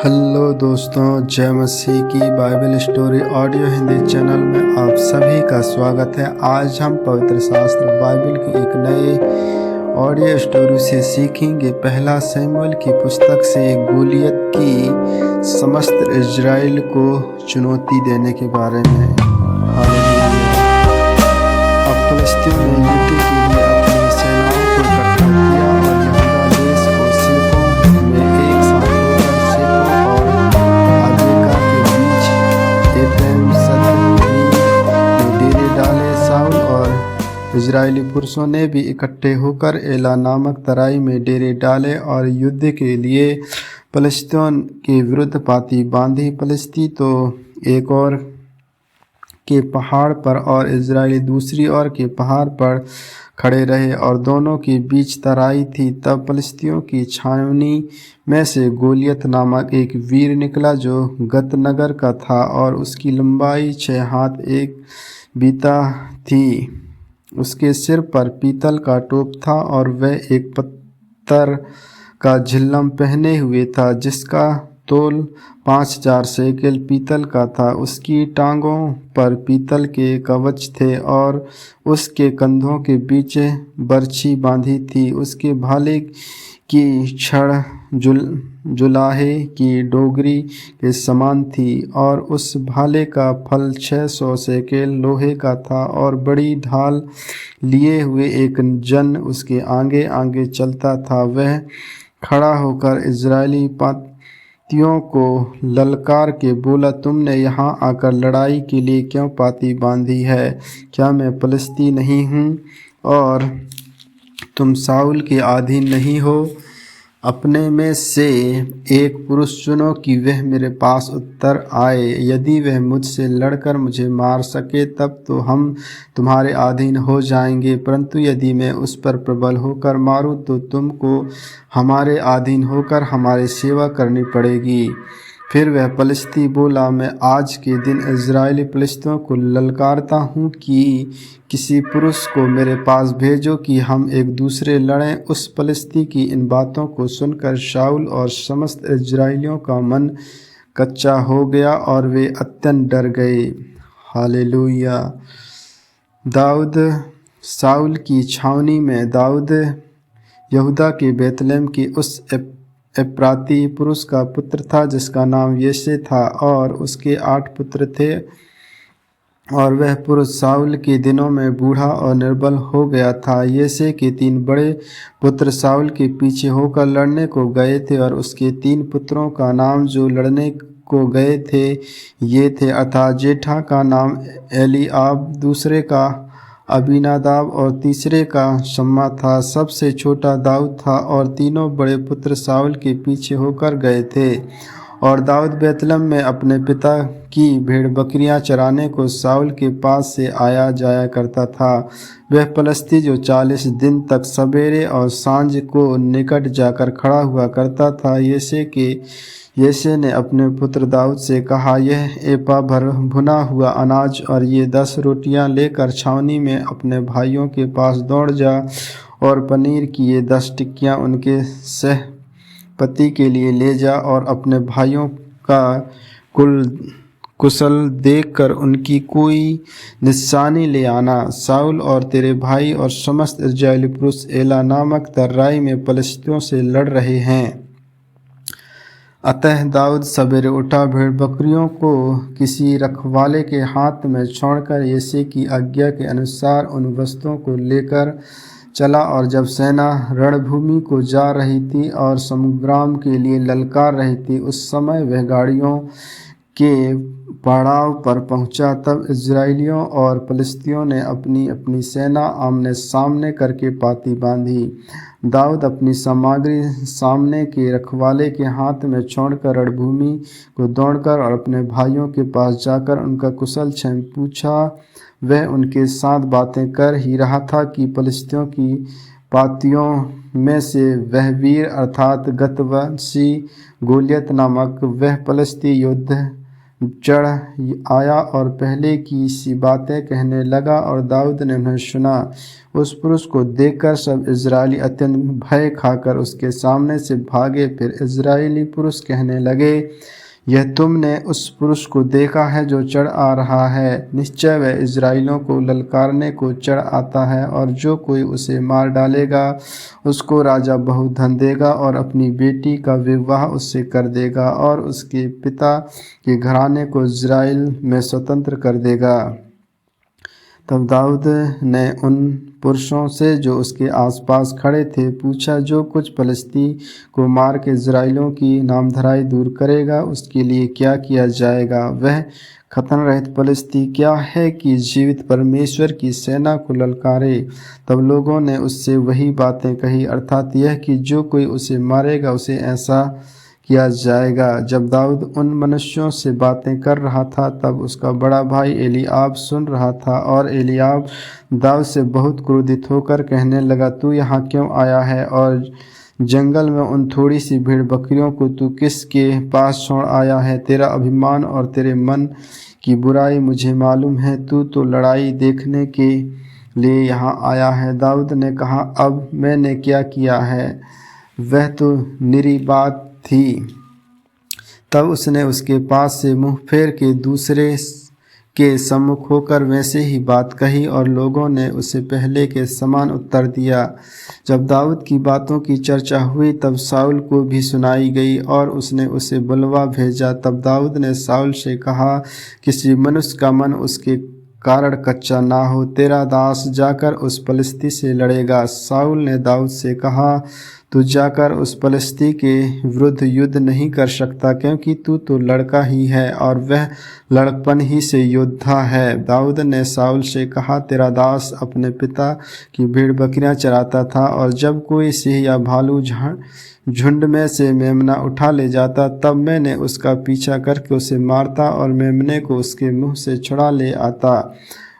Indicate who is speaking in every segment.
Speaker 1: Hello दोस्तों, जय मसीह की Bible story audio Hindi channel में आप सभी का स्वागत है। आज हम पवित्र शास्त्र बाइबल की एक नए ऑडियो स्टोरी से सीखेंगे। पहला शमूएल की पुस्तक से गोलियत की समस्त इजराइल को चुनौती देने के बारे में। हालेलुया। अब फिलिस्तीयों ने युद्ध के लिए अपनी सेनाओं को इकट्ठा किया और यहूदा देश को शिल्पों में एक साथ होकर शेको और अज़ेका के बीच एप्रैम सतरी में डेरे डाले। शाऊल और इजरायली पुरुषों ने भी इकट्ठे होकर एला नामक तराई में डेरे डाले और युद्ध के लिए फिलिस्तियों के विरुद्ध पाती बांधी। फिलिस्ती तो एक और के पहाड़ पर और इजरायली दूसरी ओर के पहाड़ पर खड़े रहे और दोनों के बीच तराई थी। तब फिलिस्तियों की छावनी में से गोलियत नामक एक वीर निकला जो गत नगर का था और उसकी लंबाई 6 हाथ 1 बीता थी। उसके सिर पर पीतल का टोप था और वह एक पत्थर का झिल्लम पहने हुए था जिसका तोल 5000 शेकेल पीतल का था। उसकी टांगों पर पीतल के कवच थे और उसके कंधों के बीच बरछी बांधी थी। उसके भाले की छड़ जुलाहे की डोगरी के समान थी और उस भाले का फल 600 शेकेल लोहे का था और बड़ी ढाल लिए हुए एक जन उसके आगे आगे चलता था। वह खड़ा होकर इजरायली पातियों को ललकार के बोला, तुमने यहाँ आकर लड़ाई के लिए क्यों पाती बांधी है? क्या मैं फिलिस्ती नहीं हूँ और तुम शाऊल के अधीन नहीं हो? अपने में से एक पुरुष चुनो कि वह मेरे पास उत्तर आए। यदि वह मुझसे लड़कर मुझे मार सके तब तो हम तुम्हारे अधीन हो जाएंगे, परंतु यदि मैं उस पर प्रबल होकर मारूं तो तुमको हमारे अधीन होकर हमारी सेवा करनी पड़ेगी। फिर वह फिलिस्ती बोला, मैं आज के दिन इजरायली फिलिस्तियों को ललकारता हूँ कि किसी पुरुष को मेरे पास भेजो कि हम एक दूसरे लड़ें। उस फिलिस्ती की इन बातों को सुनकर शाऊल और समस्त इजरायलियों का मन कच्चा हो गया और वे अत्यंत डर गए। हालेलुया। दाऊद शाऊल की छावनी में। दाऊद यहूदा के बैतलहम की उस एप्राती पुरुष का पुत्र था जिसका नाम यिशै था और उसके 8 पुत्र थे। और वह पुरुष शाऊल के दिनों में बूढ़ा और निर्बल हो गया था। यिशै के 3 बड़े पुत्र शाऊल के पीछे होकर लड़ने को गए थे और उसके 3 पुत्रों का नाम जो लड़ने को गए थे ये थे, अर्थात जेठा का नाम एलीआब, दूसरे का अबीनादाब और तीसरे का शम्मा था। सबसे छोटा दाऊद था और तीनों बड़े पुत्र शाऊल के पीछे होकर गए थे। और दाऊद बैतलहम में अपने पिता की भेड़ बकरियां चराने को शाऊल के पास से आया जाया करता था। वह फिलिस्ती जो 40 दिन तक सवेरे और सांझ को निकट जाकर खड़ा हुआ करता था। यिशै ने अपने पुत्र दाऊद से कहा, यह एपा भर भुना हुआ अनाज और ये 10 रोटियां लेकर छावनी में अपने भाइयों के पास दौड़ जा और पनीर की ये 10 टिक्कियां उनके सहपति के लिए ले जा और अपने भाइयों का कुशल देखकर उनकी कोई निशानी ले आना। शाऊल और तेरे भाई और समस्त इजरायली पुरुष एला नामक तराई में फिलिस्तियों से लड़ रहे हैं। अतः दाऊद सवेरे उठा, भेड़ बकरियों को किसी रखवाले के हाथ में छोड़कर यिशै की आज्ञा के अनुसार उन वस्तुओं को लेकर चला। और जब सेना रणभूमि को जा रही थी और संग्राम के लिए ललकार रही थी, उस समय वह गाड़ियों के पड़ाव पर पहुंचा। तब इजरायलियों और फिलिस्तियों ने अपनी अपनी सेना आमने सामने करके पाती बांधी। दाऊद अपनी सामग्री सामने के रखवाले के हाथ में छोड़कर रणभूमि को दौड़कर और अपने भाइयों के पास जाकर उनका कुशल क्षेम पूछा। वह उनके साथ बातें कर ही रहा था कि फिलिस्तियों की पातियों में से वह वीर अर्थात गतवंशी गोलियत नामक वह फिलिस्ती योद्धा चढ़ आया और पहले की सी बातें कहने लगा और दाऊद ने उन्हें सुना। उस पुरुष को देखकर सब इज़राइली अत्यंत भय खाकर उसके सामने से भागे। फिर इज़राइली पुरुष कहने लगे, यह तुमने उस पुरुष को देखा है जो चढ़ आ रहा है। निश्चय वह इज़राइलियों को ललकारने को चढ़ आता है, और जो कोई उसे मार डालेगा उसको राजा बहुत धन देगा और अपनी बेटी का विवाह उससे कर देगा और उसके पिता के घराने को इज़राइल में स्वतंत्र कर देगा। तब दाऊद ने उन पुरुषों से जो उसके आसपास खड़े थे पूछा, जो कुछ पलिश्ती को मार के इज़राइलियों की नामधराई दूर करेगा उसके लिए क्या किया जाएगा? वह खतना रहित पलिश्ती क्या है कि जीवित परमेश्वर की सेना को ललकारे? तब लोगों ने उससे वही बातें कही, अर्थात यह कि जो कोई उसे मारेगा उसे ऐसा किया जाएगा। जब दाऊद उन मनुष्यों से बातें कर रहा था तब उसका बड़ा भाई एलीआब सुन रहा था, और एलीआब दाऊद से बहुत क्रोधित होकर कहने लगा, तू यहाँ क्यों आया है और जंगल में उन थोड़ी सी भेड़ बकरियों को तू किसके पास छोड़ आया है? तेरा अभिमान और तेरे मन की बुराई मुझे मालूम है। तू तो लड़ाई देखने के लिए यहाँ आया है। दाऊद ने कहा, अब मैंने क्या किया है? वह तो निरी बात थी। तब उसने उसके पास से मुंह फेर के दूसरे के सम्मुख होकर वैसे ही बात कही, और लोगों ने उसे पहले के समान उत्तर दिया। जब दाऊद की बातों की चर्चा हुई तब शाऊल को भी सुनाई गई, और उसने उसे बुलवा भेजा। तब दाऊद ने शाऊल से कहा, किसी मनुष्य का मन उसके कारण कच्चा ना हो। तेरा दास जाकर उस पलिश्ती से लड़ेगा। शाऊल ने दाऊद से कहा, तू जाकर उस पलिश्ती के विरुद्ध युद्ध नहीं कर सकता, क्योंकि तू तो लड़का ही है और वह लड़कपन ही से योद्धा है। दाऊद ने शाऊल से कहा, तेरा दास अपने पिता की भेड़ बकरियां चराता था, और जब कोई सिंह या भालू झुंड में से मेमना उठा ले जाता तब मैंने उसका पीछा करके उसे मारता और मेमने को उसके मुंह से छुड़ा ले आता,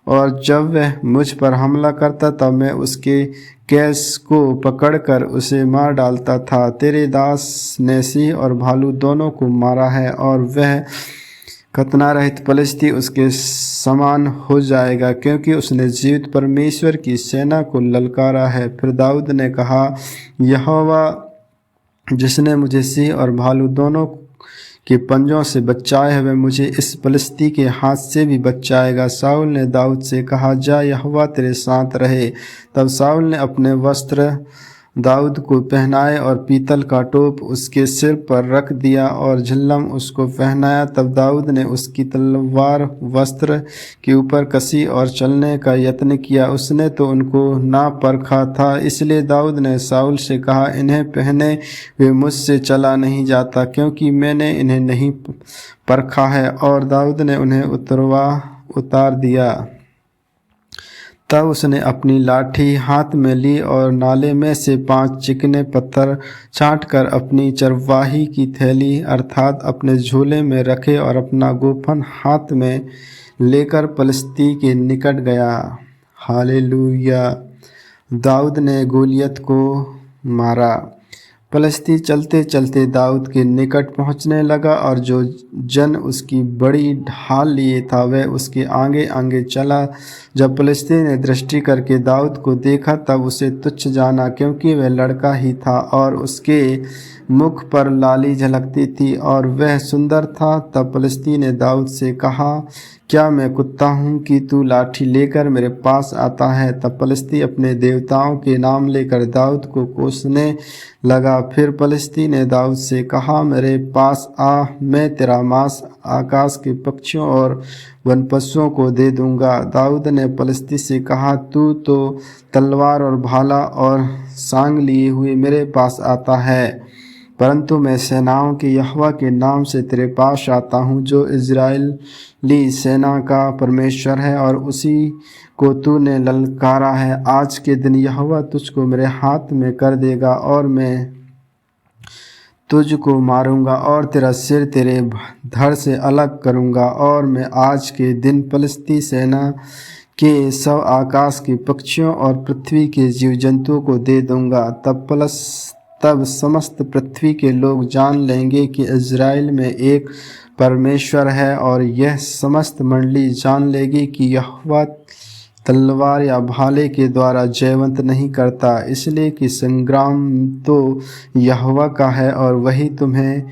Speaker 1: और जब वह मुझ पर हमला करता तब मैं उसके केस को पकड़कर उसे मार डालता था। तेरे दास ने सिंह और भालू दोनों को मारा है, और वह खतना रहित पलिश्ती उसके समान हो जाएगा, क्योंकि उसने जीवित परमेश्वर की सेना को ललकारा है। फिर दाऊद ने कहा, यहोवा जिसने मुझे सिंह और भालू दोनों के पंजों से बचाए है, वह मुझे इस पलिश्ती के हाथ से भी बचाएगा। शाऊल ने दाऊद से कहा, जा, यहोवा तेरे साथ रहे। तब शाऊल ने अपने वस्त्र दाऊद को पहनाए और पीतल का टोप उसके सिर पर रख दिया और झिल्लम उसको पहनाया। तब दाऊद ने उसकी तलवार वस्त्र के ऊपर कसी और चलने का यत्न किया। उसने तो उनको ना परखा था, इसलिए दाऊद ने शाऊल से कहा, इन्हें पहने हुए मुझसे चला नहीं जाता, क्योंकि मैंने इन्हें नहीं परखा है। और दाऊद ने उन्हें उतार दिया। तब उसने अपनी लाठी हाथ में ली और नाले में से 5 चिकने पत्थर छांटकर अपनी चरवाही की थैली अर्थात अपने झोले में रखे, और अपना गोफन हाथ में लेकर पलिश्ती के निकट गया। हालेलुया। दाऊद ने गोलियत को मारा। पलिश्ती चलते चलते दाऊद के निकट पहुंचने लगा, और जो जन उसकी बड़ी ढाल लिए था वह उसके आगे आगे चला। जब पलिश्ती ने दृष्टि करके दाऊद को देखा तब उसे तुच्छ जाना, क्योंकि वह लड़का ही था और उसके मुख पर लाली झलकती थी और वह सुंदर था। तब पलिश्ती ने दाऊद से कहा, क्या मैं कुत्ता हूँ कि तू लाठी लेकर मेरे पास आता है? तब पलिश्ती अपने देवताओं के नाम लेकर दाऊद को कोसने लगा। फिर पलिश्ती ने दाऊद से कहा, मेरे पास आ, मैं तेरा मांस आकाश के पक्षियों और वन पशुओं को दे दूंगा। दाऊद ने पलिश्ती से कहा, तू तो तलवार और भाला और सांग लिए हुए मेरे पास आता है, परंतु मैं सेनाओं के यहोवा के नाम से तेरे पास आता हूँ, जो इज़राइली सेना का परमेश्वर है, और उसी को तूने ललकारा है। आज के दिन यहोवा तुझको मेरे हाथ में कर देगा, और मैं तुझको मारूंगा और तेरा सिर तेरे धड़ से अलग करूंगा, और मैं आज के दिन पलिश्ती सेना के सब आकाश के पक्षियों और पृथ्वी के जीव जंतुओं को दे दूंगा। तब समस्त पृथ्वी के लोग जान लेंगे कि इज़राइल में एक परमेश्वर है और यह समस्त मंडली जान लेगी कि यहोवा तलवार या भाले के द्वारा जयवंत नहीं करता, इसलिए कि संग्राम तो यहोवा का है और वही तुम्हें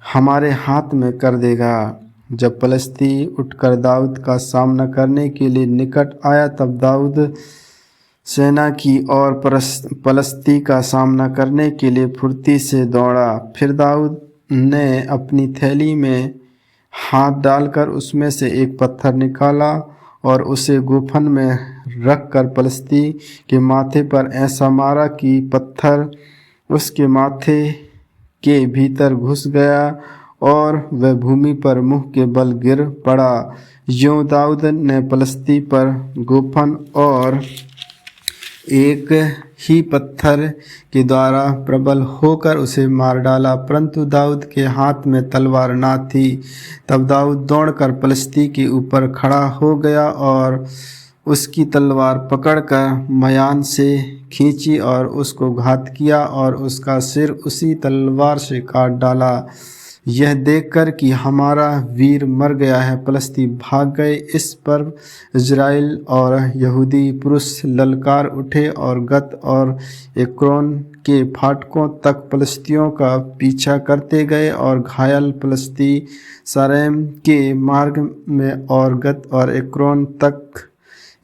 Speaker 1: हमारे हाथ में कर देगा। जब पलिश्ती उठकर दाऊद का सामना करने के लिए निकट आया, तब दाऊद सेना की और पलिश्ती का सामना करने के लिए फुर्ती से दौड़ा। फिर दाऊद ने अपनी थैली में हाथ डालकर उसमें से एक पत्थर निकाला और उसे गुफन में रखकर पलिश्ती के माथे पर ऐसा मारा कि पत्थर उसके माथे के भीतर घुस गया और वह भूमि पर मुंह के बल गिर पड़ा। यूं दाऊद ने पलिश्ती पर गुफन और एक ही पत्थर के द्वारा प्रबल होकर उसे मार डाला, परंतु दाऊद के हाथ में तलवार ना थी। तब दाऊद दौड़कर पलिश्ती के ऊपर खड़ा हो गया और उसकी तलवार पकड़कर मयान से खींची और उसको घात किया और उसका सिर उसी तलवार से काट डाला। यह देखकर कि हमारा वीर मर गया है, पलिश्ती भाग गए। इस पर इज़राइल और यहूदी पुरुष ललकार उठे और गत और एक्रोन के फाटकों तक पलिश्तियों का पीछा करते गए और घायल पलिश्ती सारेम के मार्ग में और गत और एक्रोन तक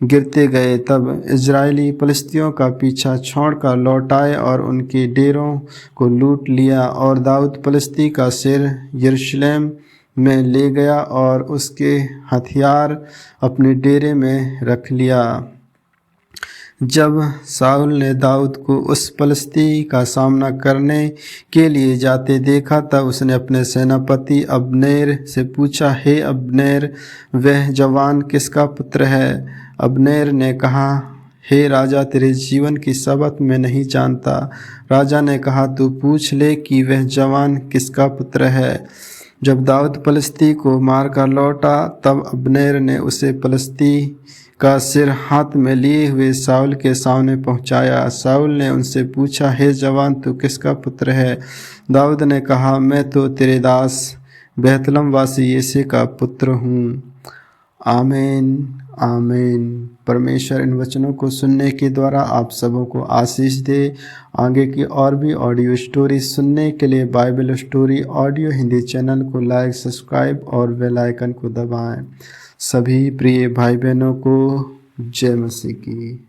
Speaker 1: गिरते गए। तब इजरायली पलिश्तियों का पीछा छोड़कर लौट आए और उनके डेरों को लूट लिया, और दाऊद पलिश्ती का सिर यरूशलेम में ले गया और उसके हथियार अपने डेरे में रख लिया। जब शाऊल ने दाऊद को उस पलिश्ती का सामना करने के लिए जाते देखा, तब उसने अपने सेनापति अब्नेर से पूछा, हे अब्नेर, वह जवान किसका पुत्र है? अब्नेर ने कहा, हे राजा, तेरे जीवन की शपथ मैं नहीं जानता। राजा ने कहा, तू पूछ ले कि वह जवान किसका पुत्र है। जब दाऊद पलिश्ती को मारकर लौटा, तब अब्नेर ने उसे पलिश्ती का सिर हाथ में लिए हुए शाऊल के सामने पहुंचाया। शाऊल ने उनसे पूछा, हे जवान, तू किसका पुत्र है? दाऊद ने कहा, मैं तो तेरे दास बैतलहम वासी यिशै का पुत्र हूँ। आमीन आमीन। परमेश्वर इन वचनों को सुनने के द्वारा आप सबों को आशीष दे। आगे की और भी ऑडियो स्टोरी सुनने के लिए Bible story audio Hindi channel को लाइक, सब्सक्राइब और बेल आइकन को दबाएं। सभी प्रिय भाई बहनों को जय मसीह की।